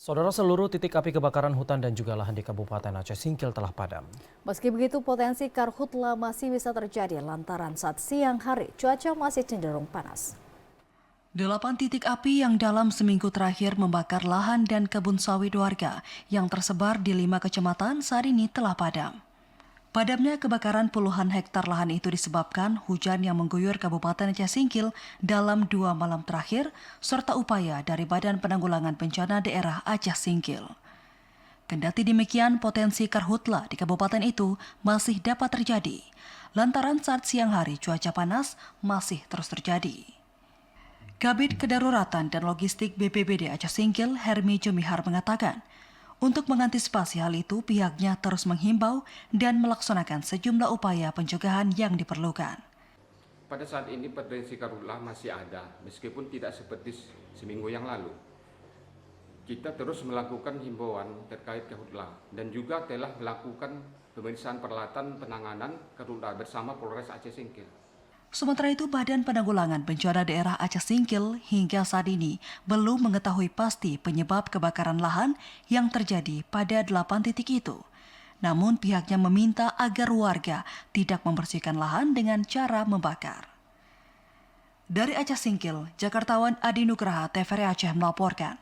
Saudara, seluruh titik api kebakaran hutan dan juga lahan di Kabupaten Aceh Singkil telah padam. Meski begitu, potensi karhutla masih bisa terjadi lantaran saat siang hari cuaca masih cenderung panas. 8 titik api yang dalam seminggu terakhir membakar lahan dan kebun sawit warga yang tersebar di 5 kecamatan saat ini telah padam. Padamnya kebakaran puluhan hektar lahan itu disebabkan hujan yang mengguyur Kabupaten Aceh Singkil dalam 2 malam terakhir, serta upaya dari Badan Penanggulangan Bencana Daerah Aceh Singkil. Kendati demikian, potensi karhutla di kabupaten itu masih dapat terjadi, lantaran saat siang hari cuaca panas masih terus terjadi. Kabid Kedaruratan dan Logistik BPBD Aceh Singkil, Hermi Jumihar mengatakan, untuk mengantisipasi hal itu, pihaknya terus menghimbau dan melaksanakan sejumlah upaya pencegahan yang diperlukan. Pada saat ini potensi karhutla masih ada, meskipun tidak seperti seminggu yang lalu. Kita terus melakukan himbauan terkait karhutla dan juga telah melakukan pemeriksaan peralatan penanganan karhutla bersama Polres Aceh Singkil. Sementara itu, Badan Penanggulangan Bencana Daerah Aceh Singkil hingga saat ini belum mengetahui pasti penyebab kebakaran lahan yang terjadi pada 8 titik itu. Namun pihaknya meminta agar warga tidak membersihkan lahan dengan cara membakar. Dari Aceh Singkil, Jakartawan Adi Nugraha, TVRI Aceh melaporkan.